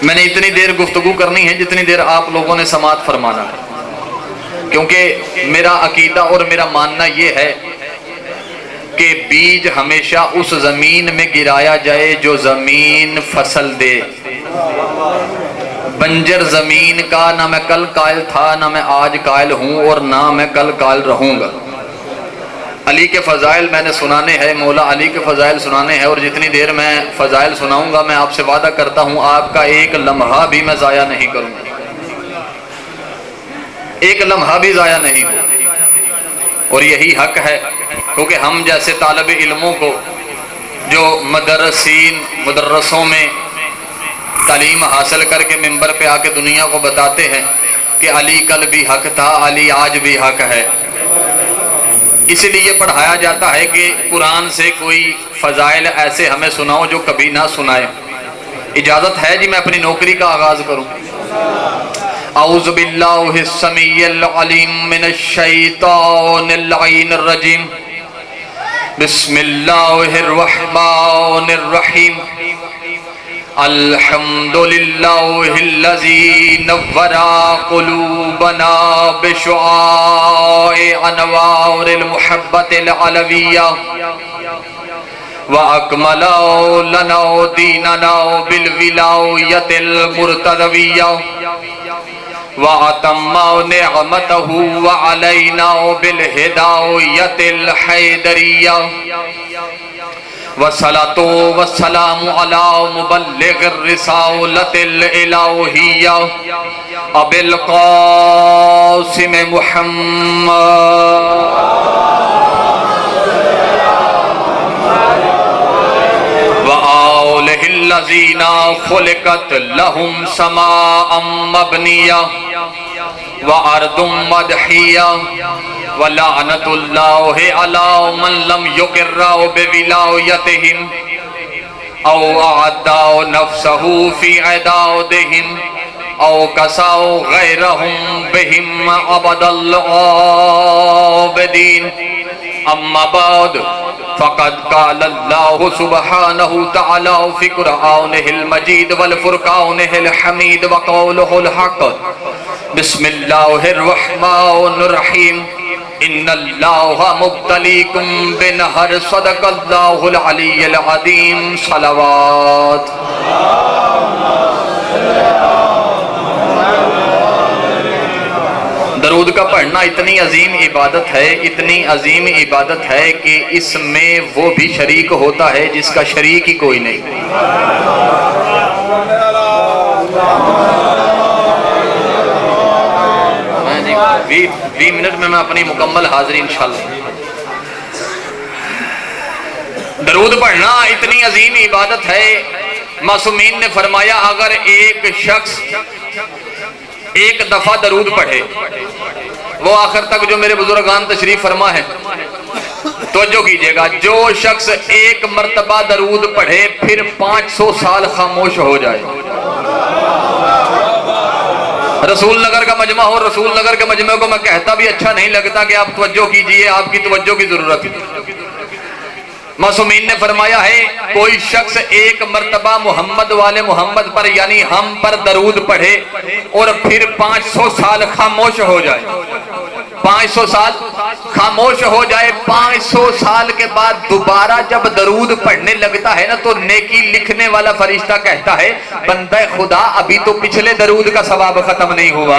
मैंने इतनी देर गुफ्तगू करनी है जितनी देर आप लोगों ने समाअत फरमाना है, क्योंकि मेरा अकीदा और मेरा मानना यह है कि बीज हमेशा उस जमीन में गिराया जाए जो जमीन फसल दे। बंजर जमीन का ना मैं कल कायल था, ना मैं आज कायल हूं और ना मैं कल कायल रहूंगा। अली के फ़ज़ाइल मैंने सुनाने हैं, मौला अली के फ़ज़ाइल सुनाने हैं, और जितनी देर मैं फ़ज़ाइल सुनाऊंगा मैं आपसे वादा करता हूं आपका एक लम्हा भी मैं ज़ाया नहीं करूंगा, एक लम्हा भी ज़ाया नहीं हो। और यही हक है, क्योंकि हम जैसे तालिब इल्मों को जो मदरसों में तालीम हासिल करके मिंबर पे आके दुनिया को बताते हैं कि अली कल भी हक था, अली आज भी हक है, इसलिए पढ़ाया जाता है कि कुरान से कोई फ़ज़ाइल ऐसे हमें सुनाओ जो कभी ना सुनाए। इजाज़त है जी मैं अपनी नौकरी का आगाज़ करूँ। औज़ु बिल्लाहि समीइल अलीम मिनश शैतानिर लईनिर रजीम। बिस्मिल्लाहिर रहमानिर रहीम। अल्हम्दुलिल्लाहिल्लज़ी नव्वरा क़ुलूबना बिशुआइ अनवारिल मुहब्बतिल अलविय्या व अकमला लना दीनना बिल विलायतिल मुर्तज़विय्या व अतम्मा निअमतहु व अलैना बिल हिदायतिल हैदरिय्या वस्सलातु वस्सलामु अला मुबल्लिगिर रिसालतिल इलाहिय्या अबिल क़ासिम मुहम्मद व आलिहिल्लज़ीना खुलिक़त लहुम समाअम मबनिया व अर्दुम मदहिया व लानतुल्लाहि अला मन लम युक़िर्र बिविलायतिहिम औ अअद्दा नफ्सहु फी इदादिहिम औ कसाउ गैरहुम बिहिम अबदल आबिदीन। अम्मा बाद फ़क़द क़ालल्लाहु सुब्हानहु तआला फ़ी क़ुरआनिहिल मजीद वल फ़ुरक़ानिहिल हमीद व क़ौलुहुल हक़। बिस्मिल्लाहिर रहमानिर रहीम। इन्नल्लाहा मुब्तलीकुम बिनहर सदक़ल्लाहुल अलिय्युल अज़ीम। सलावत। दरूद का पढ़ना इतनी अजीम इबादत है, इतनी अजीम इबादत है कि इसमें वो भी शरीक होता है जिसका शरीक ही कोई नहीं। 20 मिनट में मैं अपनी मुकम्मल हाजिरी इंशाअल्लाह। दरूद पढ़ना इतनी अजीम इबादत है, मासूमीन ने फरमाया अगर एक शख्स एक दफा दरूद पढ़े, वो आखिर तक जो मेरे बुजुर्गान तशरीफ फरमा है तवज्जो कीजिएगा, जो शख्स एक मर्तबा दरूद पढ़े फिर 500 साल खामोश हो जाए। रसूल नगर का मजमा हो, रसूल नगर के मजमे को मैं कहता भी अच्छा नहीं लगता कि आप तवज्जो कीजिए, आपकी तवज्जो की जरूरत है। मासूमीन ने फरमाया है कोई शख्स एक मर्तबा मोहम्मद वाले मोहम्मद पर यानी हम पर दरूद पढ़े और फिर 500 साल खामोश हो जाए, 500 साल खामोश हो जाए, 500 साल के बाद दोबारा जब दरूद पढ़ने लगता है ना तो नेकी लिखने वाला फरिश्ता कहता है बंदा खुदा अभी तो पिछले दरूद का सवाब खत्म नहीं हुआ।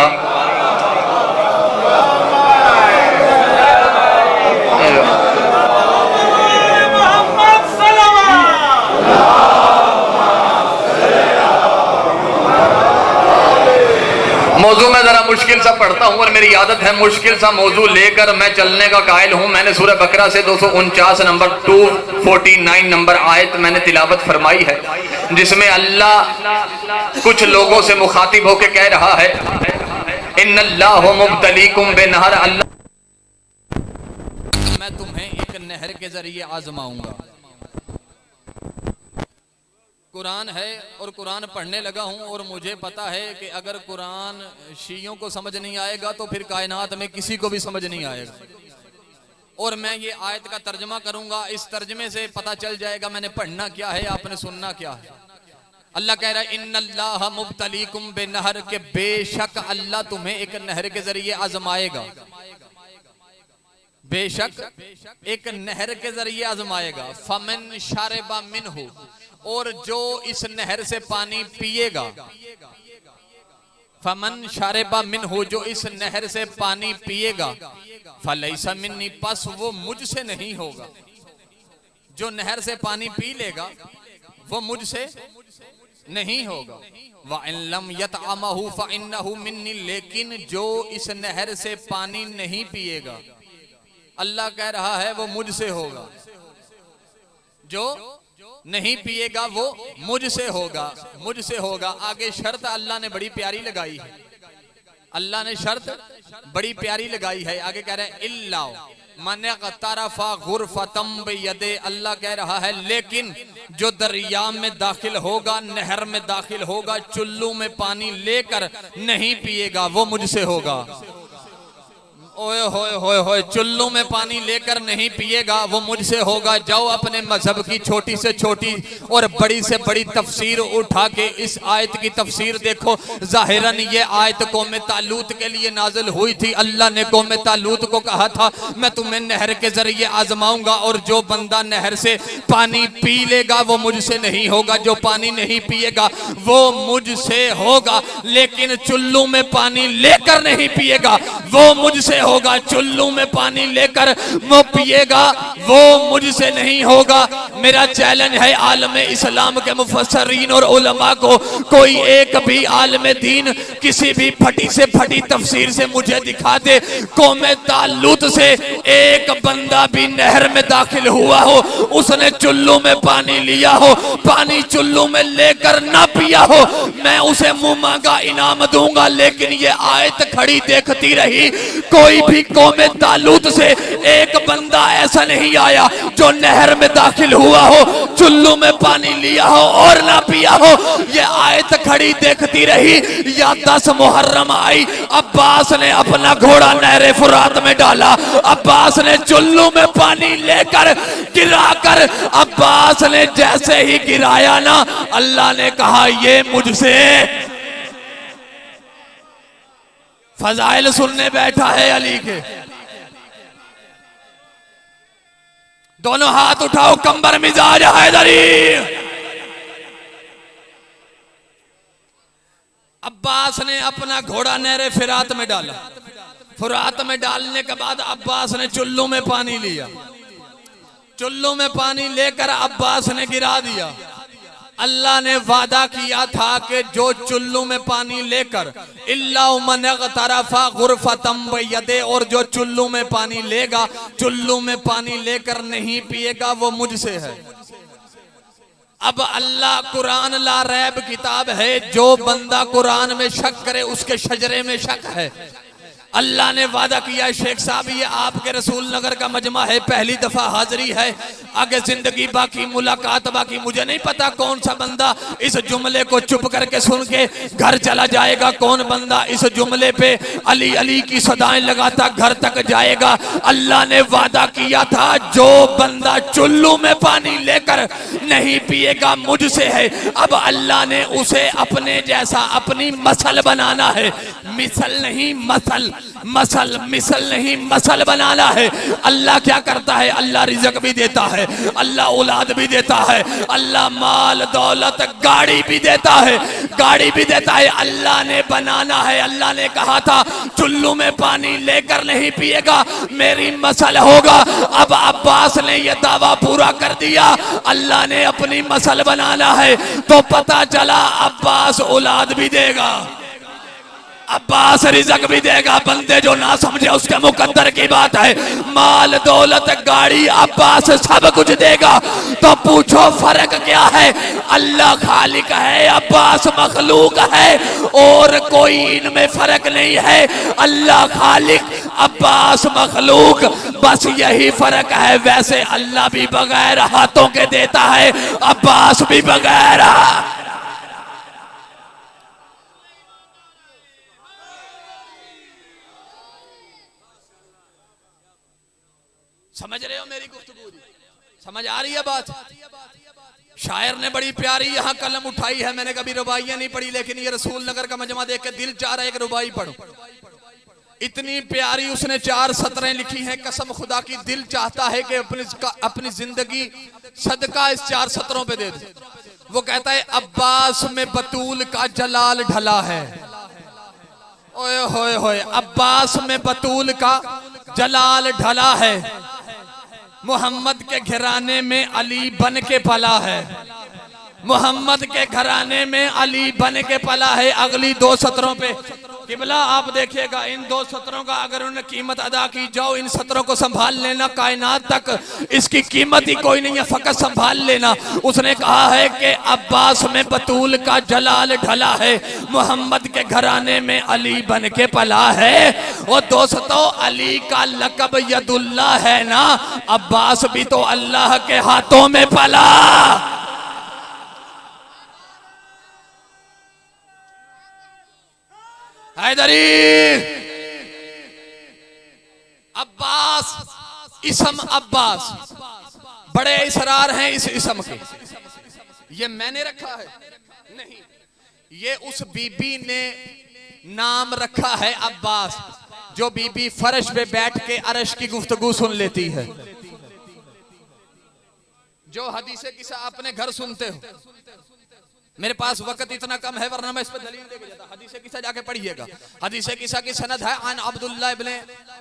मौजू में जरा मुश्किल सा पढ़ता हूँ और मेरी आदत है मुश्किल सा मौजू लेकर मैं चलने का कायल हूँ। मैंने सूरह बकरा से 249 नंबर 249 नंबर आयत मैंने तिलावत फरमाई है, जिसमें अल्लाह कुछ लोगों से मुखातिब होकर कह रहा है इन्नल्लाहु मुब्तलीकुम बिनहर, अल्लाह मैं तुम्हें एक नहर के जरिए आजमाऊंगा। कुरान है और कुरान पढ़ने लगा हूँ और मुझे पता है कि अगर कुरान शियों को समझ नहीं आएगा तो फिर कायनात में किसी को भी समझ नहीं आएगा। और मैं ये आयत का तर्जमा करूंगा, इस तर्जमे से पता चल जाएगा मैंने पढ़ना क्या है, आपने सुनना क्या है। अल्लाह कह रहा है इन्नल्लाह मुब्तलीकुम बिनहर, के बेशक अल्लाह तुम्हें एक नहर के जरिए आजमाएगा, बेशक एक नहर के जरिए आजमाएगा। फमन शारबा मिनहु, और जो इस नहर से पानी पिएगा, फमन शारबा मिनहु, जो इस नहर से पानी पिएगा, फलैसा मिन्नी, पस वो मुझसे नहीं होगा। जो नहर से पानी पी लेगा वो मुझसे नहीं होगा। व इन लम यतअमहु फइन्नहु मिन्नी, लेकिन जो इस नहर से पानी नहीं पिएगा, अल्लाह कह रहा है वो मुझसे होगा। जो नहीं पिएगा वो मुझसे होगा, मुझसे होगा। आगे शर्त अल्लाह ने बड़ी प्यारी लगाई है, अल्लाह ने शर्त बड़ी प्यारी लगाई है। आगे कह रहे हैं इल्ला मन तरफा गुरफतम बियदे, अल्लाह कह रहा है लेकिन जो दरिया में दाखिल होगा, नहर में दाखिल होगा, चुल्लू में पानी लेकर नहीं पिएगा, वो मुझसे होगा। ओए होए होए होए, चुल्लू में पानी लेकर नहीं पिएगा वो मुझसे होगा। जाओ अपने मजहब की छोटी से छोटी और बड़ी से बड़ी तफसीर उठा के इस आयत की तफसीर देखो। जाहिरन ये आयत कौम तालूत के लिए नाजिल हुई थी। अल्लाह ने कौम तालूत को कहा था मैं तुम्हें नहर के जरिए आजमाऊंगा, और जो बंदा नहर से पानी पी लेगा वो मुझसे नहीं होगा, जो पानी नहीं पिएगा वो मुझसे होगा। लेकिन चुल्लू में पानी लेकर नहीं पिएगा वो मुझसे होगा, चुल्लू में पानी लेकर वो पिएगा वो मुझसे नहीं होगा। मेरा चैलेंज है आलम इस्लाम के मुफस्सरीन और उलमा को, कोई एक भी आलम दीन किसी भी फटी से फटी तफसीर से मुझे दिखा दे कौम तालूत से एक बंदा भी नहर में दाखिल हुआ हो, उसने चुल्लू में पानी लिया हो, पानी चुल्लू में लेकर ना पिया हो, मैं उसे मुंह मांगा इनाम दूंगा। लेकिन ये आयत खड़ी देखती रही, कोई भी कौम तालूत से एक बंदा ऐसा नहीं आया जो नहर में दाखिल हुआ हो, चुल्लू में पानी लिया हो और ना पिया हो। ये आयत खड़ी देखती रही। या 10 मुहर्रम आई, अब्बास ने अपना घोड़ा नहर फुरात में डाला, अब्बास ने चुल्लू में पानी लेकर गिराकर, अब्बास ने जैसे ही गिराया ना, अल्लाह ने कहा ये मुझसे। फजाइल सुनने बैठा है अली के। दोनों हाथ उठाओ, कंबर मिजाज हैदरी। अब्बास ने अपना घोड़ा नहर फिरात में डाला, फुरात में डालने के बाद अब्बास ने चुल्लू में पानी लिया, चुल्लू में पानी लेकर अब्बास ने गिरा दिया। अल्लाह ने वादा किया था कि जो चुल्लू में पानी लेकर इल्ला मन तरफा गुरफतम बियदे, और जो चुल्लू में पानी लेगा, चुल्लू में पानी लेकर नहीं पिएगा वो मुझसे है। अब अल्लाह कुरान ला रैब किताब है, जो बंदा कुरान में शक करे उसके शजरे में शक है। अल्लाह ने वादा किया शेख साहब ये आपके रसूल नगर का मजमा है, पहली दफा हाजिरी है, आगे जिंदगी बाकी, मुलाकात बाकी। मुझे नहीं पता कौन सा बंदा इस जुमले को चुप करके सुन के घर चला जाएगा, कौन बंदा इस जुमले पे अली अली की सदाएं लगाता घर तक जाएगा। अल्लाह ने वादा किया था जो बंदा चुल्लू में पानी लेकर नहीं पिएगा मुझसे है। अब अल्लाह ने उसे अपने जैसा अपनी मसल बनाना है, मिसल नहीं मसल, मसल मिसल नहीं मसल बनाना है। अल्लाह क्या करता है, अल्लाह रिज़्क़ भी देता है, अल्लाह औलाद भी देता है, अल्लाह माल दौलत गाड़ी भी देता है, गाड़ी भी देता है। अल्लाह ने बनाना है। अल्लाह ने कहा था चुल्लू में पानी लेकर नहीं पिएगा, मेरी मसल होगा। अब अब्बास ने यह दावा पूरा कर दिया, अल्लाह ने अपनी मसल बनाना है, तो पता चला अब्बास औलाद भी देगा, अब्बास रिज़्क़ भी देगा। बंदे जो ना समझे उसके मुकद्दर की बात है, माल दौलत गाड़ी अब्बास सब कुछ देगा। तो पूछो फर्क क्या है, अल्लाह खालिक है, अब्बास मखलूक है, और कोई इनमें फर्क नहीं है। अल्लाह खालिक, अब्बास मखलूक, बस यही फर्क है। वैसे अल्लाह भी बगैर हाथों के देता है, अब्बास भी बगैर। समझ रहे हो मेरी गुफ्तगू? समझ आ रही है बात? शायर ने बड़ी प्यारी यहाँ कलम उठाई है। मैंने कभी रुबाइयां नहीं पढ़ी, लेकिन ये रसूल नगर का मजमा देख के दिल चाह रहा है एक रुबाई पढ़ूं। इतनी प्यारी उसने 4 सतरें लिखी हैं, कसम खुदा की दिल चाहता है कि अपनी जिंदगी सदका इस 4 सतरों पे दे दे। वो कहता है अब्बास में बतूल का जलाल ढला है। ओए होए होए, अब्बास में बतूल का जलाल ढला है, मोहम्मद के घराने में अली बन के पला है, मोहम्मद के घराने में अली बन के पला है। अगली 2 सतरों पे किबला आप देखिएगा, इन 2 सतरों का अगर उन्होंने कीमत अदा की, जाओ इन सतरों को संभाल लेना, कायनात तक इसकी कीमत ही कोई नहीं है, फकत संभाल लेना। उसने कहा है कि अब्बास में बतूल का जलाल ढला है, मोहम्मद के घराने में अली बन के पला है। वो दोस्तों, अली का लकब यदुल्ला है ना, अब्बास भी तो अल्लाह के हाथों में पला। हैदरी, अब्बास, इसम अब्बास, बड़े इसरार हैं इस इसम के। ये मैंने रखा है नहीं, ये उस बीबी ने नाम रखा है अब्बास, जो बीबी फर्श पे बैठ के अरश की गुफ्तगू सुन लेती है। जो हदीसे किस्सा अपने घर सुनते हो, मेरे पास वक्त इतना कम है वरना मैं इस पर दलील देके जाता। हदीसे किस्सा जाके पढ़िएगा, हदीसे किस्सा की सनद है अन अब्दुल्लाह इब्ने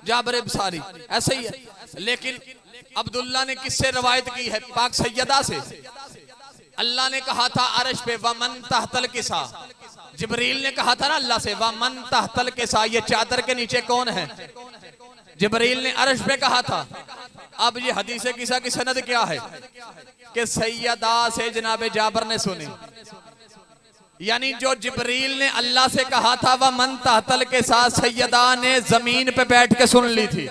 जाबिर अंसारी, ऐसे ही है। लेकिन अब्दुल्लाह ने किससे रवायत की है? पाक सैयदा से। अल्लाह ने कहा था अरश पे वमन तहतल किसा, जिब्रील ने कहा था ना अल्लाह से वमन तहतल किसा, ये चादर के नीचे कौन है? जिब्रील ने अरश पे कहा था। अब ये हदीसे किस्सा की सनद क्या है कि सैयदा से जनाब जाबर ने सुनी, यानी जो जिब्रील ने अल्लाह से कहा था वह मन तहतल के साथ सैयदा ने जमीन पे बैठ के सुन ली थी।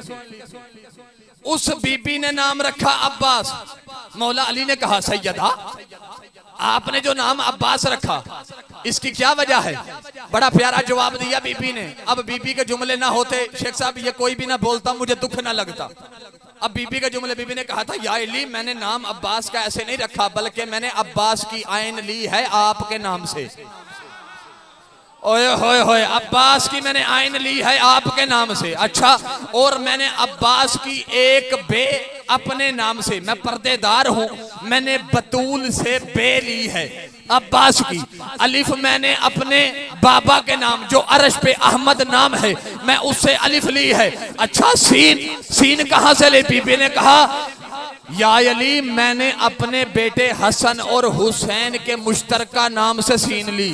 उस बीबी ने नाम रखा अब्बास। मौला अली ने कहा सैयदा, आपने जो नाम अब्बास रखा इसकी क्या वजह है? बड़ा प्यारा जवाब दिया बीबी ने। अब बीबी के जुमले ना होते शेख साहब, ये कोई भी ना बोलता, मुझे दुख ना लगता। अब बीबी के जुमले, बीबी ने कहा था या अली, मैंने नाम अब्बास का ऐसे नहीं रखा, बल्कि मैंने अब्बास की आयन ली है आपके नाम से। ओए होए होए, अब्बास की मैंने आयन ली है आपके नाम से। अच्छा, और मैंने अब्बास की एक बे अपने नाम से, मैं पर्देदार हूं, मैंने बतूल से बे ली है अब्बास की। अलिफ मैंने अपने बाबा के नाम, जो अरश पे अहमद नाम है, मैं उससे अलिफ ली है। अच्छा, सीन, सीन कहां से ली? बीबी ने कहा या अली, मैंने अपने बेटे हसन और हुसैन के मुश्तरका नाम से सीन ली।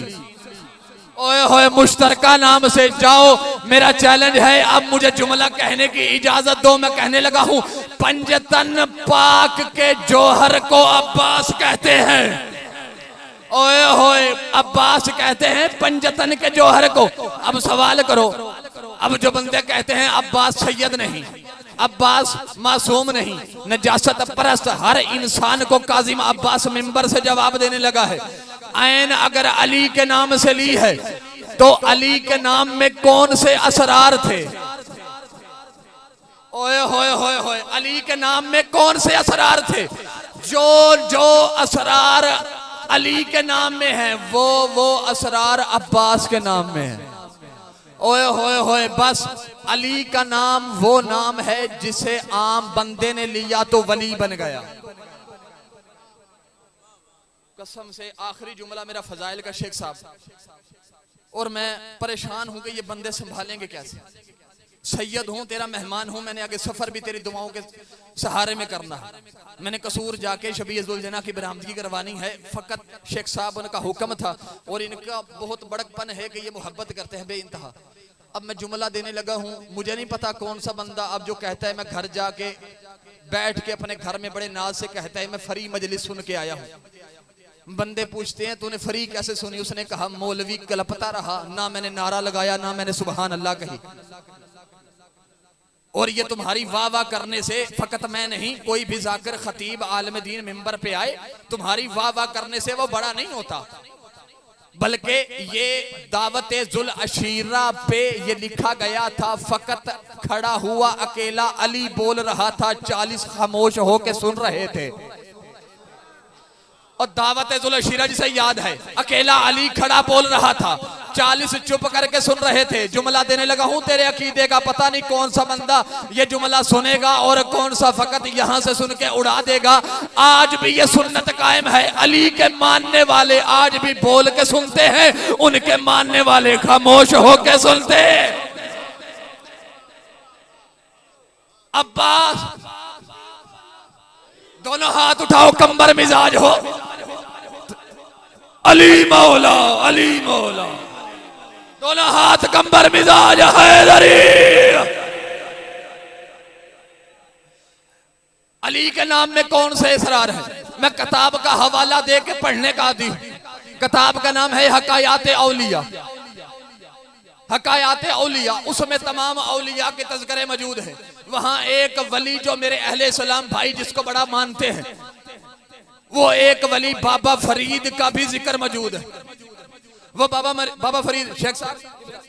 ओए होए, मुश्तरका नाम से। जाओ, मेरा चैलेंज है, अब मुझे जुमला कहने की इजाजत दो। मैं कहने लगा हूं, पंजतन पाक के जौहर को अब्बास कहते हैं। ओए होए, अब्बास कहते हैं पंजतन के जौहर को। अब सवाल करो, अब जो बंदे कहते हैं अब्बास सैयद नहीं, अब्बास मासूम नहीं, नजासत परस्त, हर इंसान को काजिम अब्बास मिंबर से जवाब देने लगा है। आयन अगर अली के नाम से ली है तो अली के नाम में कौन से असरार थे? ओए होए होए होए, अली के नाम में कौन से असरार थे? जो जो असरार अली के नाम में है वो असरार अब्बास के नाम में है। ओए होए होए, बस अली का नाम वो नाम है जिसे आम बंदे ने लिया तो वली बन गया। कसम से आखिरी जुमला मेरा फजाइल का शेख साहब, और मैं परेशान हूं कि ये बंदे संभालेंगे कैसे। सैयद हूं, तेरा मेहमान हूं, मैंने आगे सफर भी तेरी दुआओं के सहारे में करना है। मैंने कसूर जाके शबीजुलजना की बरामदगी करवानी है, फकत शेख साहब उनका हुक्म था और इनका बहुत बड़कपन है कि ये मोहब्बत करते हैं बेइंतहा। अब मैं जुमला देने लगा हूं, मुझे नहीं पता कौन सा बंदा अब जो कहता है मैं घर जाके बैठ के अपने घर में बड़े नाज से कहता है मैं फरी मजलिस सुन के आया हूं। बंदे पूछते हैं तूने फरी कैसे सुनी? उसने कहा मौलवी कलपता रहा, ना मैंने नारा लगाया ना मैंने सुबहान अल्लाह कही। और ये तुम्हारी वाह वाह करने से, फकत मैं नहीं, कोई भी जाकिर खतीब आलम दीन मिंबर पे आए, तुम्हारी वाह वाह करने से वो बड़ा नहीं होता। बल्कि ये दावत जुल अशीरा पे ये लिखा गया था, फकत खड़ा हुआ अकेला अली बोल रहा था, 40 खामोश होके सुन रहे थे। और दावत जुल अशीरा जिसे याद है, अकेला अली खड़ा बोल रहा था, 40 चुप करके सुन रहे थे। जुमला देने लगा हूं तेरे अकीदे का, पता नहीं कौन सा बंदा ये जुमला सुनेगा और कौन सा फकत यहां से सुन के उड़ा देगा। आज भी ये सुन्नत कायम है, अली के मानने वाले आज भी बोल के सुनते हैं, उनके मानने वाले खामोश होके सुनते हैं। अब्बास, दोनों हाथ उठाओ, कंबर मिजाज हो, अली मौला, अली मौला, दोनों हाथ कंबर मिजाज हैदरी। अली के नाम में कौन से इसरार है? मैं किताब का हवाला दे के पढ़ने का आदी हूं। किताब का नाम है हकायात औलिया। हकायात औलिया, उसमें तमाम औलिया के तज़किरे मौजूद है। वहां एक वली जो मेरे अहले सलाम भाई जिसको बड़ा मानते हैं, वो एक वली बाबा फरीद का भी जिक्र मौजूद है। वो बाबा फरीद शेख साहब,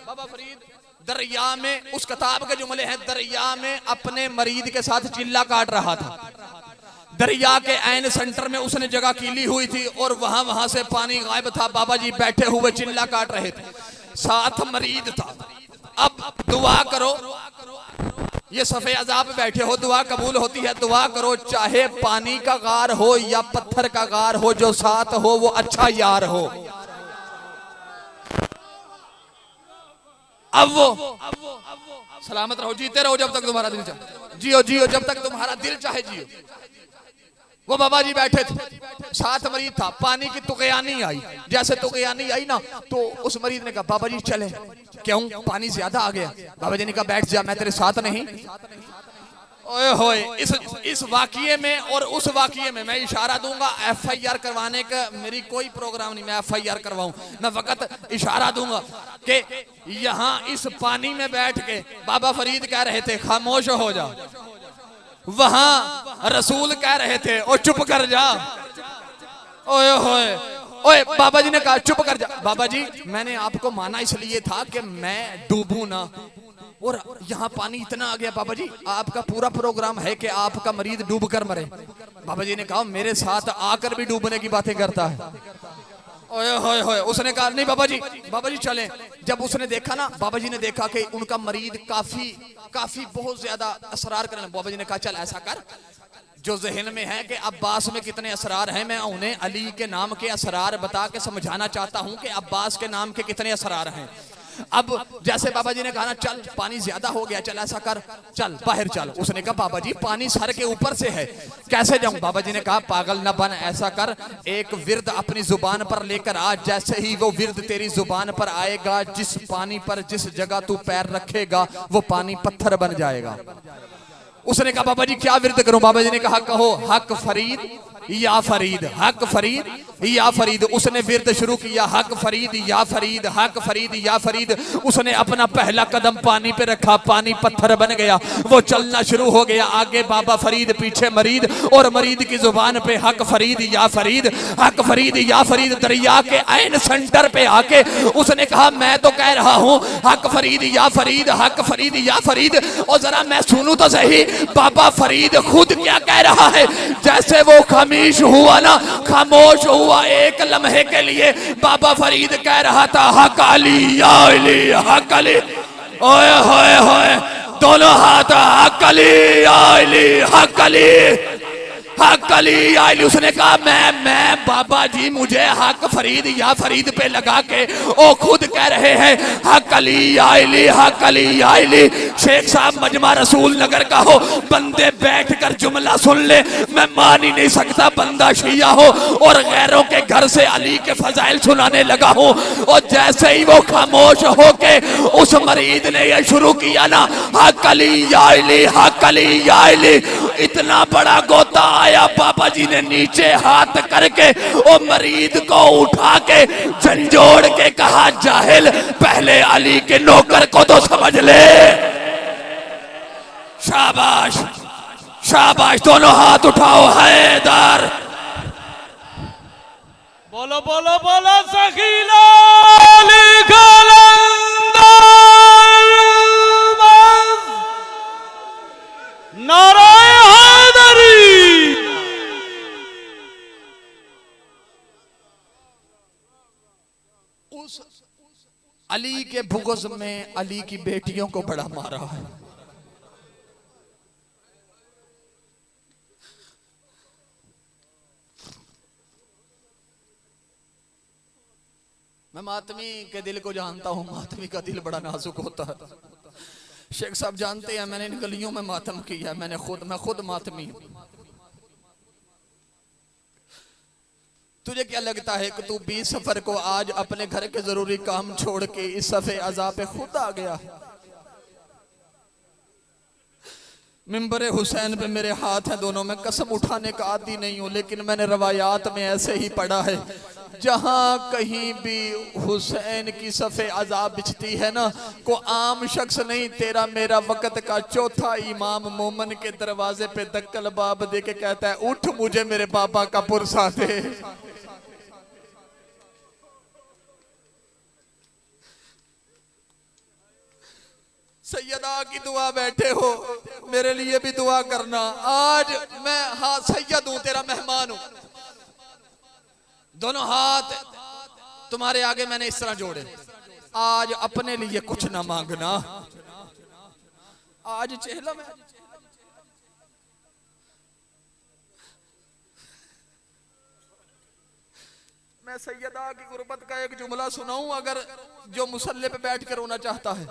बाबा फरीद दरिया में, उस किताब के जुमले हैं, दरिया में अपने मरीद के साथ चिल्ला काट रहा था। दरिया के ऐन सेंटर में उसने जगह कीली हुई थी और वहां से पानी गायब था। बाबा जी बैठे हुए चिल्ला काट रहे थे, साथ मरीद था। अब दुआ करो, ये सफे अजाब पे बैठे हो, दुआ कबूल होती है। दुआ करो, चाहे पानी का गार हो या पत्थर का गार हो, जो साथ हो वो अच्छा यार हो। अब वो सलामत रहो, जीते रहो जब तक तुम्हारा दिल चाहे, जियो जियो जब तक तुम्हारा दिल चाहे जियो। वो बाबा जी बैठे थे, साथ मरीद था। पानी की तुकयानी आई, जैसे तुकयानी आई ना तो उस मरीद ने कहा बाबा जी चले। क्यों? पानी ज्यादा आ गया। बाबा जी ने कहा बैठ जा, मैं तेरे साथ नहीं। ओए होए, इस वाकिये में और उस वाकिये में मैं इशारा दूंगा। FIR करवाने का मेरी कोई प्रोग्राम नहीं, मैं FIR करवाऊं, मैं फकत इशारा दूंगा कि यहाँ इस पानी में बैठ के बाबा फरीद कह रहे थे खामोश हो जा, वहां रसूल कह रहे थे ओ चुप कर जा। ओए होए, ओए बाबा जी ने कहा चुप कर जा। बाबा जी मैंने आपको माना इसलिए था कि मैं डूबूं ना, और यहाँ पानी इतना आ गया। बाबा जी आपका पूरा प्रोग्राम है कि आपका मरीज डूब कर मरे। बाबा जी ने कहा मेरे साथ आकर भी डूबने की बातें करता है। ओए होए होए, उसने कहा नहीं बाबा जी चले। जब उसने देखा ना, बाबा जी ने देखा कि उनका मरीज काफी बहुत ज्यादा असरार करने, बाबा जी ने कहा चल ऐसा कर, जो जहन में है कि अब्बास में कितने असरार हैं, मैं उन्हें अली के नाम के असरार बता के समझाना चाहता हूं कि अब्बास के नाम के कितने असरार हैं। अब जैसे बाबा जी ने कहा ना चल पानी ज्यादा हो गया, चल ऐसा कर, चल बाहर चल। उसने कहा बाबा जी पानी सर के ऊपर से है, कैसे जाऊं? बाबा जी ने कहा पागल न बन, ऐसा कर एक विर्द अपनी जुबान पर लेकर आ। जैसे ही वो विर्द तेरी जुबान पर आएगा, जिस पानी पर जिस जगह तू पैर रखेगा वो पानी पत्थर बन जाएगा। उसने कहा बाबा जी क्या विर्द करूं? बाबा जी ने कहा कहो हक फरीद या फरीद, हक फरीद या फरीद। उसने विर्द शुरू किया, हक फरीद या फरीद, हक फरीद या फरीद। उसने अपना पहला कदम पानी पे रखा, पानी पत्थर बन गया, वो चलना शुरू हो गया। आगे बाबा फरीद, पीछे मरीद, और मरीद की जुबान पे हक फरीद या फरीद, हक फरीद या फरीद। दरिया के ऐन सेंटर पे आके उसने कहा मैं तो कह रहा हूं हक फरीद या फरीद, हक फरीद या फरीद। और जरा मैं सुनूं तो सही बाबा फरीद खुद क्या कह रहा है। जैसे वो खामोश हुआ ना, खामोश हुआ एक लम्हे के लिए, बाबा फरीद कह रहा था हक अली या अली, हक अली। ओए होए होए, दोनों हाथ हक अली या अली, हक अली, हक अली या अली। उसने कहा मैं बाबा जी मुझे हक फरीद या फरीद पे लगा के ओ खुद कह रहे हैं हक अली या अली, हक अली या अली। शेख साहब मजमा रसूल नगर का हो, बंदे बैठ कर जुमला सुन ले। मैं मान ही नहीं सकता बंदा शिया हो और गैरों के घर से अली के फजाइल सुनाने लगा हो। और जैसे ही वो खामोश होके उस मरीद ने ये शुरू किया ना हक अली या अली, हक अली या अली, इतना बड़ा गोता आया। बाबा जी ने नीचे हाथ करके ओ मरीद को उठा के झंझोड़ के कहा जाहिल, पहले अली के नौकर को तो समझ ले। शाबाश शाबाश, दोनों हाथ उठाओ हैदर। बोलो बोलो बोलो सखीला। उस अली के बुग़्ज़ में अली की बेटियों को बड़ा मारा है। मैं मातमी के दिल को जानता हूँ, मातमी का दिल बड़ा नाजुक होता है। शेख साहब जानते हैं मैंने इन गलियों में मातम किया, मैं खुद मातमी हूँ। तुझे क्या लगता है कि तू 20 सफर को आज अपने घर के जरूरी काम छोड़ के इस सफे अज़ाब पे खुद आ गया? मिंबर हुसैन पे मेरे हाथ हैं दोनों, में कसम उठाने का आदी नहीं हूं, लेकिन मैंने रवायात में ऐसे ही पढ़ा है, जहां कहीं भी हुसैन की सफ़े अज़ाब बिछती है ना, को आम शख्स नहीं, तेरा मेरा वक़्त का चौथा इमाम मोमन के दरवाजे पे दक्कल बाब दे के कहता है, उठ मुझे मेरे बाबा का पुरसा दे। सैयदा की दुआ बैठे हो, मेरे लिए भी दुआ करना। आज मैं हाँ सैयद हूं, तेरा मेहमान हूं, दोनों हाथ तुम्हारे आगे मैंने इस तरह जोड़े। आज अपने लिए कुछ ना मांगना, आज चेहला में मैं सैयदा की गुर्बत का एक जुमला सुनाऊं, अगर जो मुसल्ले पे बैठ कर रोना चाहता है।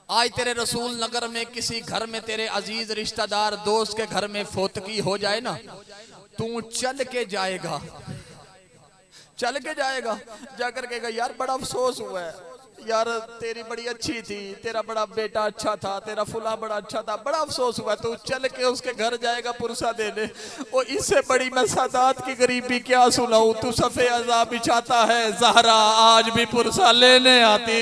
आज तेरे रसूल नगर में किसी घर में तेरे अजीज रिश्तेदार दोस्त के घर में फोतकी हो जाए ना, तू चल के जाएगा, जाकर कहेगा यार बड़ा अफसोस हुआ है, यार तेरी बड़ी अच्छी थी, तेरा बड़ा बेटा अच्छा था, तेरा फुला बड़ा अच्छा था, बड़ा अफसोस हुआ। तू चल के उसके घर जाएगा पुरसा देने। और इससे बड़ी मैं सादात की गरीबी क्या सुनाऊं, तू सफ़े अज़ाब बिछाता है, ज़हरा आज भी पुरसा लेने आती,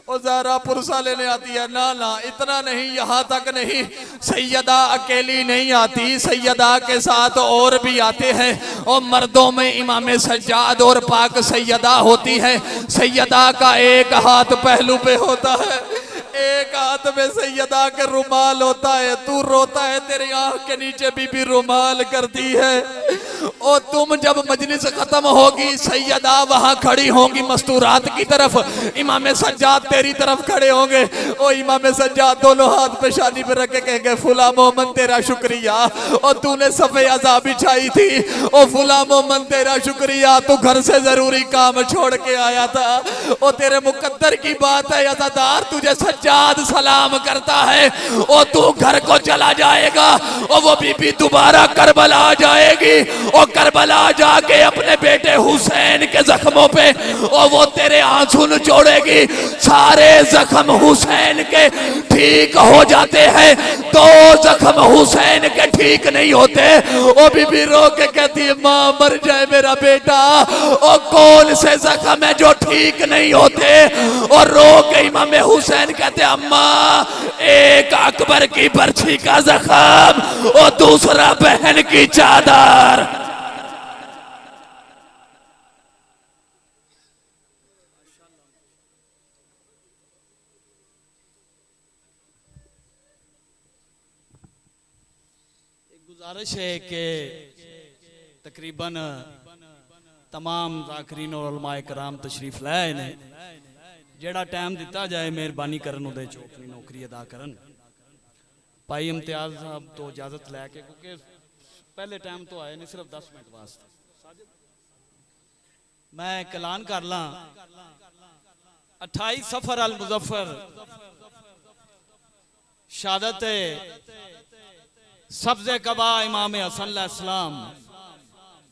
और ज़हरा पुरसा लेने आती है। ना ना इतना नहीं, यहाँ तक नहीं, सैयदा अकेली नहीं आती, सैयदा के साथ और भी आते हैं। और मर्दों में इमाम सज्जाद और पाक सैयदा होती है। सैयदा का एक हाथ पहलू पे होता है, एक हाथ में सैयदा के रुमाल होता है। तू रोता है, तेरी आंख के नीचे बीबी रुमाल करती है। और तुम जब मजलिस खत्म होगी, सैयदा वहां खड़ी होंगी मस्तूरात की तरफ, इमाम सज्जाद तेरी तरफ खड़े होंगे। और इमाम सज्जाद दोनों हाथ पे शादी पे रख के कहेंगे, फुला मोमन तेरा शुक्रिया, और तूने सफ़े अज़ाब बिछाई थी। और फुला मोमन तेरा शुक्रिया, तू घर से जरूरी काम छोड़ के आया था। और तेरे मुकद्दर की बात है अज़ादार, तुझे सज्जाद सलाम करता है, और तू घर को चला जाएगा। और वो बीबी दोबारा करबला जाएगी, और करबला जाके अपने बेटे हुसैन के जख्मों पे और वो तेरे आंसू निचोड़ेगी। सारे जख्म हुसैन के ठीक हो जाते हैं, तो जख्म हुसैन के ठीक नहीं होते। वो बीबी रो के कहती है, माँ मर जाए मेरा बेटा। और कौन से जख्म है जो ठीक नहीं होते? और रो के इमाम हुसैन कहते, अम्मा एक अकबर की बर्छी का जख्म और दूसरा बहन की चादर। गुजारिश है कि तकरीबन तमाम ज़ाकिरीन और उलमाए कराम तशरीफ लाए ने, जेड़ा टाइम दिता जाए मेहरबानी करन उहदे च अपनी नौकरी अदा करन। भाई इम्तियाज साहब तो इजाजत लैके, क्योंकि पहले टाइम तो आए नहीं, सिर्फ 10 मिनट वास्ते मैं एक ऐलान कर ला। 28 सफर अल मुजफ्फर शहादत सब्ज़े कबा इमाम हसन अलैहिस्सलाम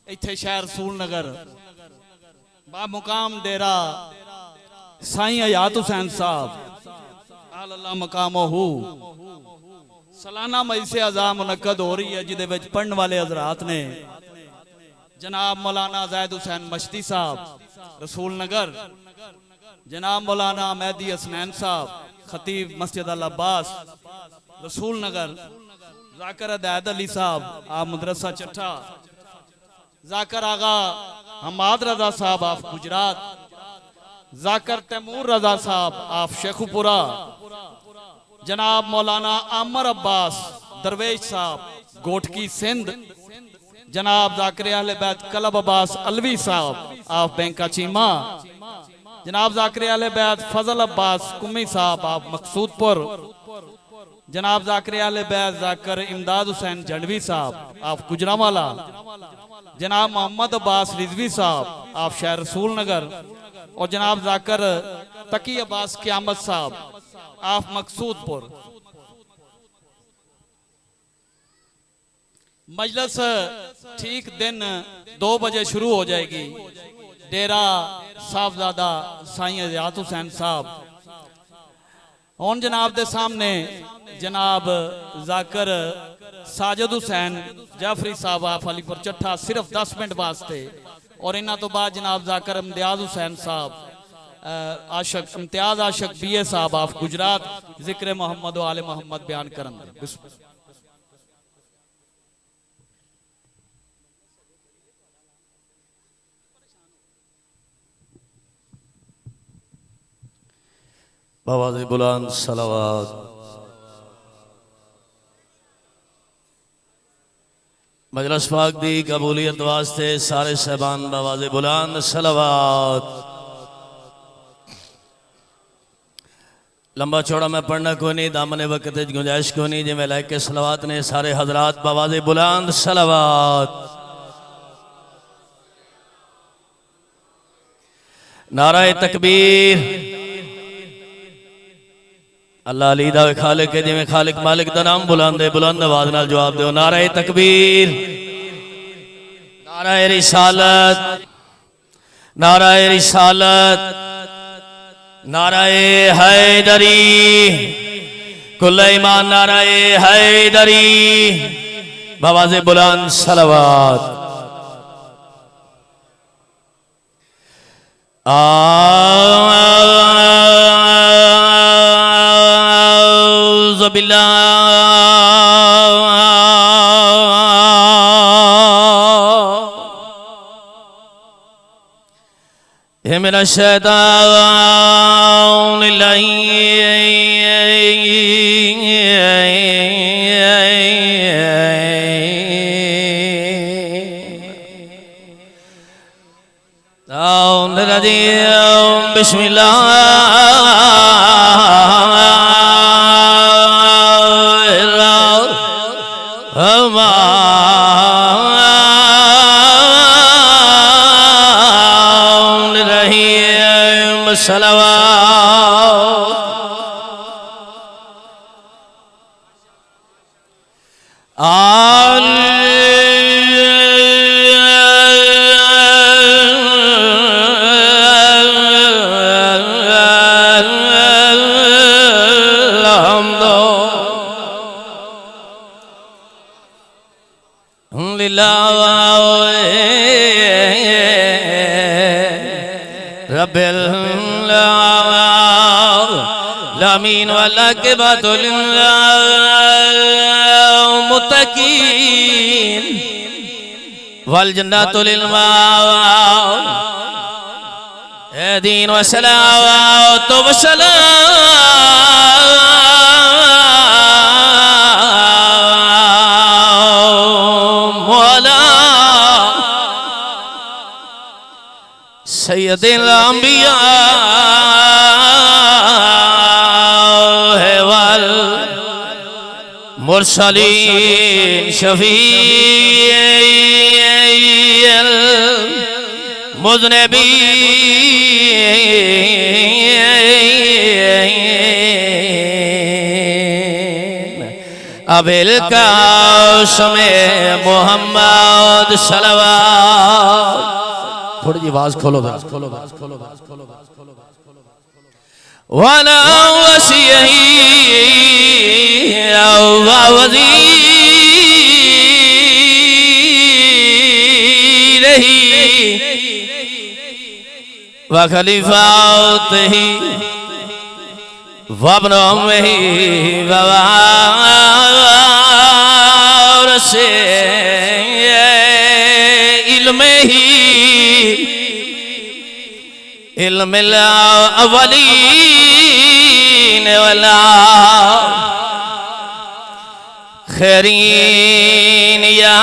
इत्थे शहर रसूल नगर बामुकाम डेरा साईं हयात हुसैन साहब अल्लाह मकामहू सालाना मजलिस अज़ा मुनक्कद हो रही है, जिदे विच पढ़ने वाले हजरात ने जनाब मौलाना ज़ैद हुसैन मश्ती साहब रसूल नगर, जनाब मौलाना मेहदी हसनैन साहब खतीब मस्जिद अल अब्बास रसूल नगर, जाकर अदैद अली साहब आप मदरसा चट्ठा, जाकर आगा हमाद रजा साहब आप गुजरात, जाकर तैमूर रजा साहब आप शेखुपुरा, जनाब मौलाना आमर अब्बास दरवेश साहब गोटकी सिंध, जनाब जाकिर अहले बैत कलब अब्बास अलवी साहब आप बैंका चीमा, जनाब जाकिर अहले बैत फजल अब्बास कुम्मी साहब आप मकसूदपुर, जनाब जाकिर अहले बैत जाकर इमदाद हुसैन जंडवी साहब आप गुजरांवाला, जनाब मोहम्मद अब्बास रिजवी साहब आप शहर रसूल नगर, और जनाब जाकर तकी अब्बास क़यामत साहब आप मकसूदपुर। मजलिस ठीक दिन 2 बजे शुरू हो जाएगी। डेरा साहबजादा साईं अज़ियात हुसैन साहब और जनाब के सामने जनाब जाकर साजिद हुसैन जाफरी साहब आप अलीपुर चट्ठा सिर्फ 10 मिनट वास्ते, और इन्हों तो बाद जनाब जाकर इम्तियाज हुसैन साहब आशक इम्तियाज आशक BA साहब आप गुजरात जिक्र मोहम्मद आले मोहम्मद बयान करेंगे। बाबाज़े बुलंद सलावत। मजलिस पाक दी कबूलियत वास्ते सारे सहबान बाबाज़े बुलंद सलावत। लंबा चौड़ा मैं पढ़ना को नहीं, दामने वक्त गुंजाइश को नहीं, जिमें लायके सलावत ने सारे हजरात बाबाज़े बुलंद सलावत। नाराए तकबीर। अल्लाह अली दा खालिक है, जिमें खालिक मालिक दा नाम बुलंदे बुलंद आवाज नाल जवाब दो। नाराए तकबीर, नाराए रिसालत, नाराए रिसालत, नाराए हैदरी, कुल ईमान नाराए हैदरी। बाबाज़े बुलंद सलावत। औज़ु बिल्लाहि मिनश शैतानिर रजीम। बिस्मिल्लाहिर्रहमानिर्रहीम। सलावत। रब्बिल आलमीन वल-आक़िबतु लिल-मुत्तक़ीन वल जन्नतु लिल-मुहसिनीन व सलावतु व सलाम अला सय्यदिल अंबिया वल मुरसलीन शफीअल मुज़निबीन अबिल कासिम मोहम्मद सलावत। थोड़ी जी आवाज खोलो वाला वसीही वज़ीरही व खलीफातिही वब्न उम्मिही व वारिसे इल्मिही इल्मिल अव्वलीन वल आखिरीन या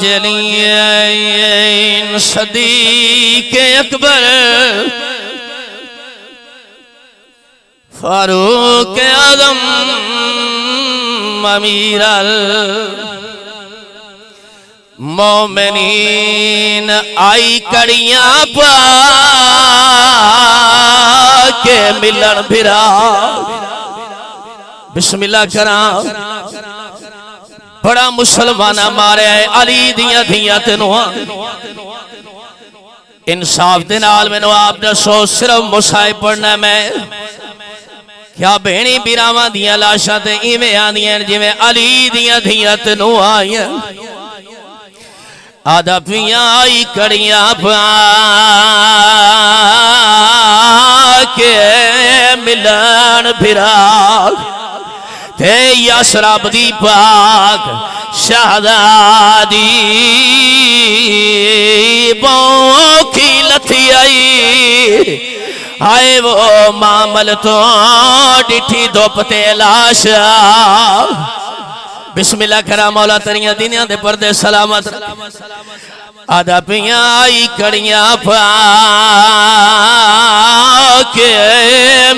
जलीन सदीक अकबर फारूक आजम अमीर अल मोमिनीन आई कड़ियां पा के मिलन फिरा बिस्मिल्लाह करा बड़ा मुसलमाना मारे अली दियां धियां तेनू इंसाफ दे नाल मैनू आप दसो सिर्फ मुसाहिब पढ़ना मैं क्या भेणी बिरावां दियां लाशां ते इवें आंदियां जिवें अली दियां धियां तेनू आईयां आदा पियां आई कड़ियां पा के मिलन फिरा ते यसरब दी पाक शहजादी की लथी आई आए वो मामल तो डिठी धुप ते लाशा बिस्मिल्लाह करा मौला तेरिया दिनिया दे पर्दे सलामत आदा पियां आई कड़ियां पा के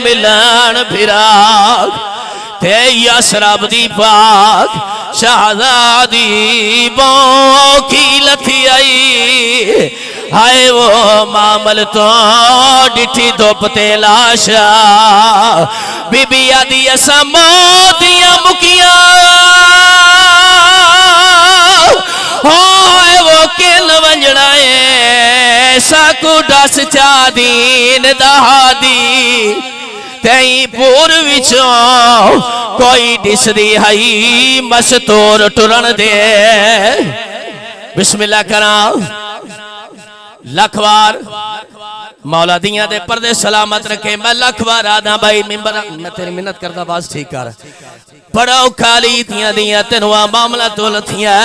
मिलन फिरा ते यसरब दी पाक शहजादी की लथी आई हाय वो मामल तो डिठी धुप ते लाशा बीबी आदि असा मोदियां मुकिया हाय वो किल वंजड़ा है साकू दस चा दीन दहादी तई पूर विचों कोई दिसदी हई मस्तूर टुरन दे बिस्मिल्लाह करा लखवार मौला दियां दे पर्दे सलामत रखे मैं लखवार आदा भाई मिंबर मैं तेरी मिन्नत करदा बस ठीक कर बड़ा खाली दियां दियां तेनू मामला तो लथियां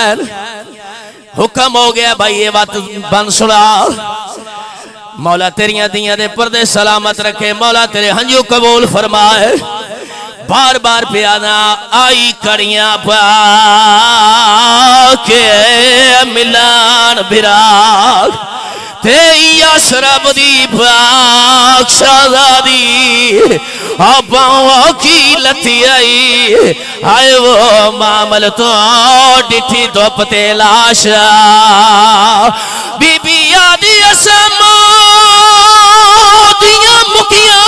हुक्म हो गया भाई ये बात बन सुना मौला तेरिया दियां दे पर्दे सलामत रखे मौला तेरे हंजू कबूल फरमाए बार बार प्याना आई कड़ियां पा के मिलान बिराग ते यसरब दी पाक शहजादी अबाओ की लथी आई आए वो मामल तो डिठी धुप ते लाशा बीबी आदि असमा दियां मुकिया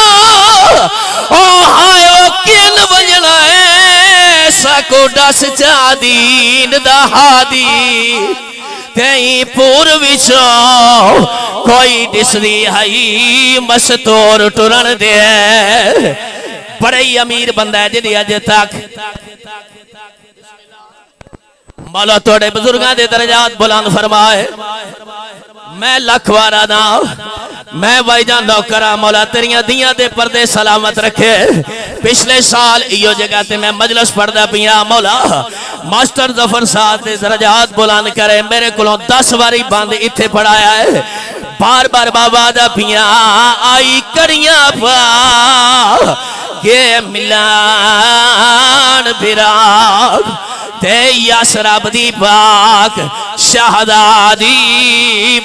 ओ हाय ओ किल वजना है साको दस चा दीन दहादी तई पूर विचों कोई दिसदी हई मस्तूर टुरन दे बड़े ही अमीर बंदा है जिहदी अज तक मौला तोड़े बुजुर्गां दे दरजात बुलंद फरमाए मैं लखवारा ना मैं भाईजान नौकरा मौला तेरिया दियां दे पर्दे सलामत रखे पिछले साल इो जगह ते मैं मजलिस पढ़दा पिया मौला मास्टर जफर साहब दे दरजात बुलंद करे मेरे को 10 बारी बंद इत्थे पढ़ाया है बार बार बाबा दा पिया आई कड़ियां पा के मिलान बिराग ते यसरब दी पाक शहजादी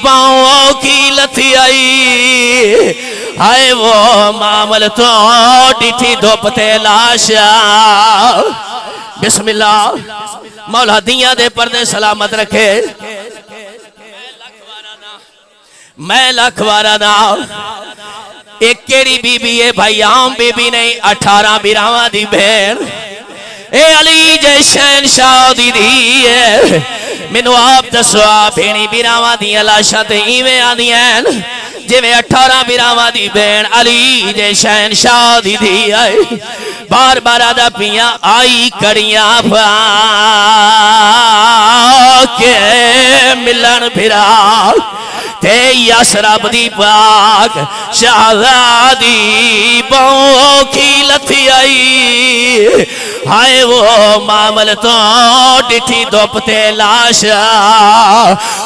बाओ की लथी आई हाय वो मामल तो डिठी धुप ते लाशा बिस्मिल्लाह मौला दियां दे पर्दे सलामत रखे मैं लखवारा ना एक केड़ी बीबी है भाई आम बीबी नहीं 18 बिरावां दी बहन ए अली जय शहनशाह दी धी है मैनू आप दसो भेणी बिरावां दियां लाशां ते इवें आंदियां जिवें 18 बिरावां दी बहन अली जय शहनशाह दी धी है बार बार आदा पिया आई कड़ियां पा के मिलन फिरा ते यसरब दी पाक शहजादी बाओ की लथी आई हाय वो मामल तो डिठी धुप ते लाशा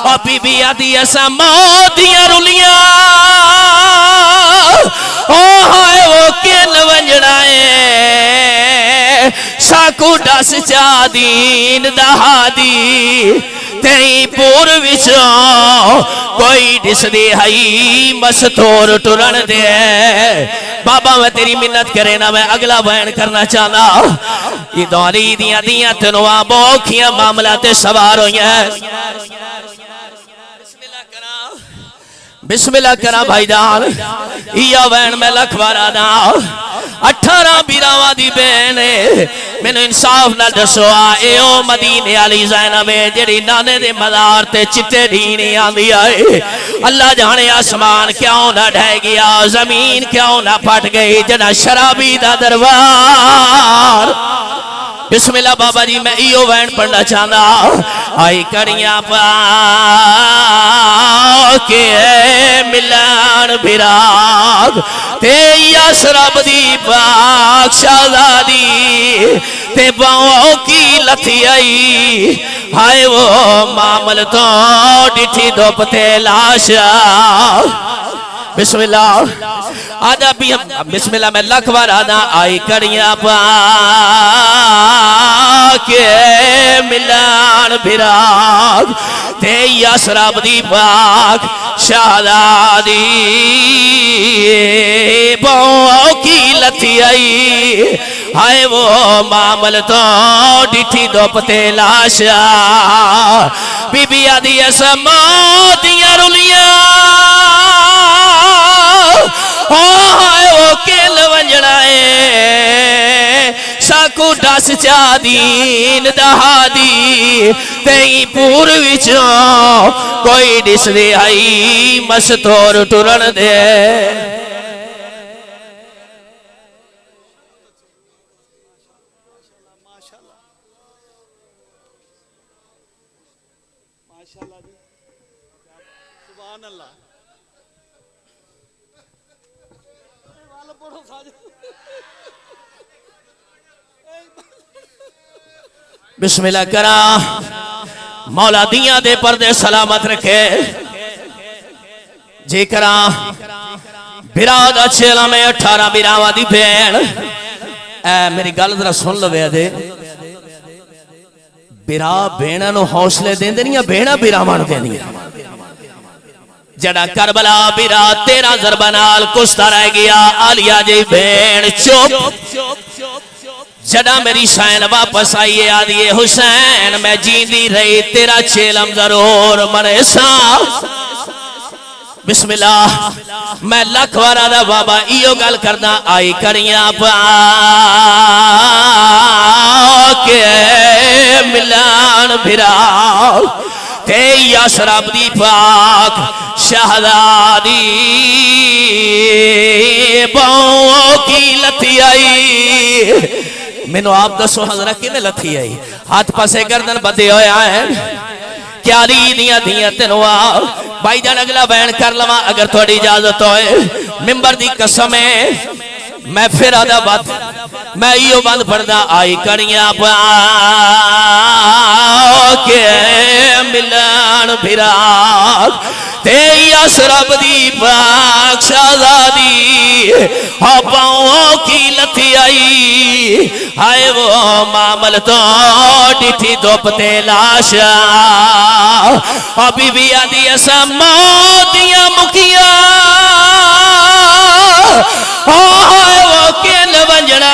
और बीबी आदि असा मोदियां रुलियां ओ हाय वो किल वंजड़ा है साकू दस चा दीन दहादी तेई पूर विचों कोई दिसदी हई मस्तूर टुरन दे। बाबा मैं तेरी मिन्नत करे ना, मैं अगला बयान करना चाहना। ये दौली दिया दिया तेनों बोखियां मामला ते सवार होई बिस्मिल्लाह करा भाईजान। इया बहन मैं लखवारा दा 18 बिरावा दी बहन मैनू इंसाफ ना दसो ए ओ मदीने वाली ज़ैनब है जेड़ी नाने दे मज़ार ते चिट्टे ढी नहीं आंदी आए। अल्लाह जाने आसमान क्यों ना ढह गया, जमीन क्यों ना फट गई जना शराबी दा दरबार। बिस्मिल्लाह बाबा जी मैं इो वैन पढ़ना चाहता। आई कड़ियां पा के मिलन बिराग ते शराब दी पाक शहजादी ते बाहों की लथी आई। हाय वो मामल तो डिठी धुप ते लाशा। बिस्मिल्लाह आजा भी बिस्मिल्लाह मैं लखवार आदा। आई कड़ियां पा के मिलान बिराग ते शराब दी पाक शहजादी बाहों की लथी आई। हाय वो मामल तो डिठी धुप ते लाशा। बीबिया दी समातियां रुलियां हाय वो केल वंजना साकू दस चा दीन दहादी तेई पूर विचों कोई दिसदे आई मस्तूर टुरन दे। बिस्मिल्लाह करा मौला दिया दे पर्दे सलामत रखे। जे करा बिराद छेला में 18 बिरावा दी भैन मेरी गल जरा सुन लो दे। बिरा भेणा नु हौसले देंदे नहीं, भेणा बिरावां नु देंदियां। जड़ा करबला बिरा 13 ज़रबा नाल कुश्ता रह गया। आलिया जी भेण चुप। जड़ा मेरी सैन वापस आई है आदिए हुसैन मैं जींदी रही तेरा चेलम जरूर मने सा। बिस्मिल्लाह मैं लखवारा दा बाबा इो गल करना। आई कड़ियां पा के मिलान बिराग ते शराब दी पाक शहजादी बाहों की लथी आई। मैनू आप दसो हजरा किने लथी आई? हाथ पासे गर्दन बदे होया है क्या ली दिया दिया तेनों भाईजान अगला बयान कर लवा अगर थोड़ी इजाजत होए। मिंबर दी कसम है मैं फिर आदा बात मैं इो बंद पढ़दा। आई कड़ियां पा के मिलन बिराग ते शराब दी पाक शहजादी बाहों की लथी आई। हाय वो मामल तो डिठी धुप ते लाशा। बीबी आदि असा मोतियां मुखिया हाय वो केल वंजना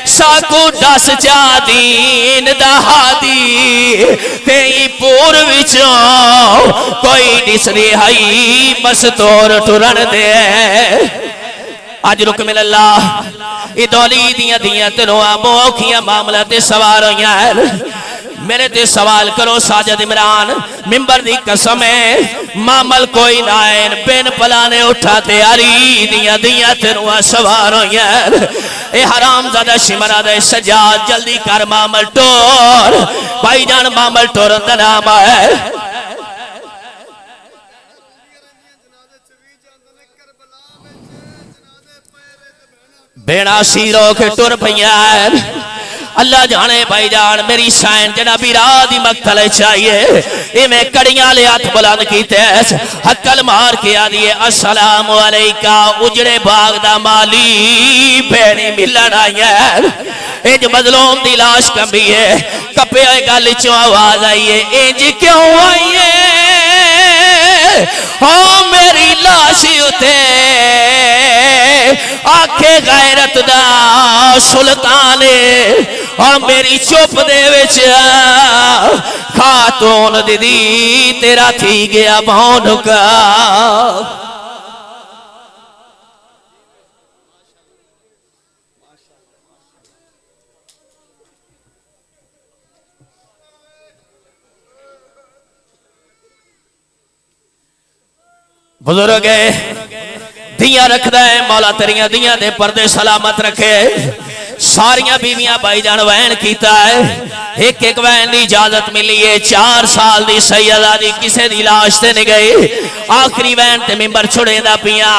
साकू दस चा दीन दहादी तेई पूर विचों कोई दिसदी हई मस्तूर टुरन दे। अज रुक मिल अल्लाह इदौली दिया दिया तेनों बोखियां मामला ते सवार होइयां। मेरे ते सवाल करो साजिद इमरान मिंबर दी कसम है मामल कोई ना है बिन पलाने उठा तैयारी दिया दिया तेनों सवार होइयां। ए हराम ज़ादा शिमरा दे सजाद जल्दी कर मामल टोर भाईजान मामल टोर दा नाम है। बेड़ा सीरो के टुर पैया अल्लाह जाने भाईजान मेरी सैन जना भी रात ही मक्तल चाहिए इवें कड़ियां ले हाथ बुलंद कीते हक्कल मार के आ दिए अस्सलाम अलैका उजड़े बाग दा माली भेड़ी मिलन आई है। इंज मजलूम दी लाश कंबी है कपे गल चो आवाज आई है इंज क्यों आई है हो मेरी लाश उते आखे गैरत दा सुल्तान और मेरी चुप दे विच खातून दीदी तेरा थी गया भौनुका बुजुर्ग दिया रखदा है मौला तेरिया दिया दे पर्दे सलामत रखे सारिया बीवियां भाईजान वैन कीता है एक एक वैन की इजाजत मिली है 4 साल दी सैयदा दी किसे दी लाश ते नहीं गई आखिरी वैन ते मिंबर छुड़ेंदा पिया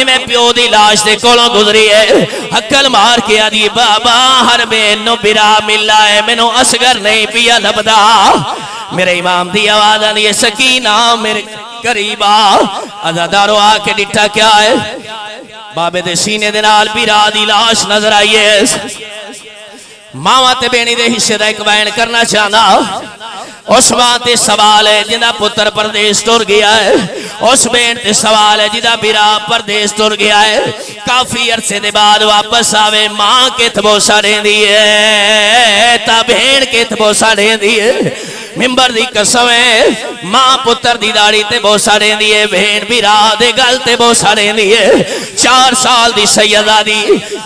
इवें प्यो दी लाश दे कोलों गुजरी है हक्कल मार के आदी बाबा हर बेन नो बिरा मिला है मैनू असगर नहीं पिया लभदा मेरे इमाम दी आवाज आनी है सकीना मेरे करीबा अजादारो आके डिठा क्या है बाबे दे सीने दे नाल बिरा दी लाश नजर आई है मावा ते बेनी दे हिस्से दा एक बयान करना चाहना उस बात ते सवाल है जिंदा पुत्र परदेश तुर गया है उस बेन ते सवाल है जिदा बिरा परदेश तुर गया है काफी अरसे दे बाद वापस आवे मां के थबोसा देंदी है ता भेड़ के थबोसा देंदी है मिंबर दी कसम है मां पुत्र दी दाढ़ी ते बोसा देंदी है भेड़ भी राह दे गल ते बोसा देंदी है 4 साल दी सैयदा दी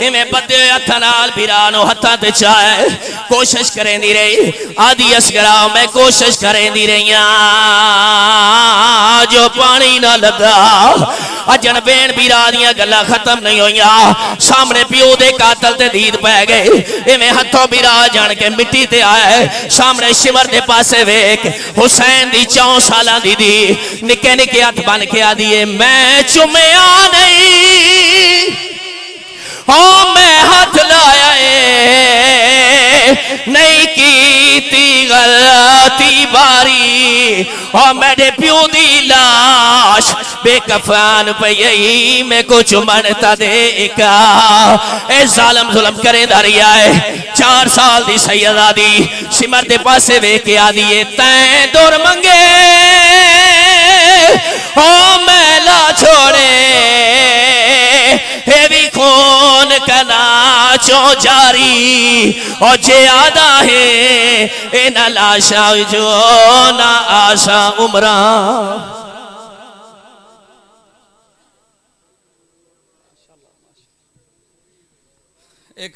इवें बदे हत्थां नाल बिरा नु हत्थां ते चाहे कोशिश करेंदी रही आदि असगरा मैं कोशिश करेंदी रही जो पानी ना लगा अजन बेन बिरा दियां गल्लां खत्म नहीं होइया सामने प्यो दे कातल ते दीद पै गए इवें हथों बिरा जान के मिट्टी ते आया सामने शिमर दे पासे वेख हुसैन दी 4 सालां दी दी निके निके हाथ बन के आदी है मैं चुमया नहीं ओ मैं हाथ लाया नहीं की गलती बारी और मेरे प्यो दी लाश बेकफान पई मैं को चुमनता देगा ए जालिम जुल्म करे दरिया है 4 साल दी सैयदा दी सिमर दे पासे वे के आदी है तैं दूर मंगे ओ मैला छोड़े हे भी खून कना चो जारी और जे आदा है ए ना लाशा जो ना आशा उमरा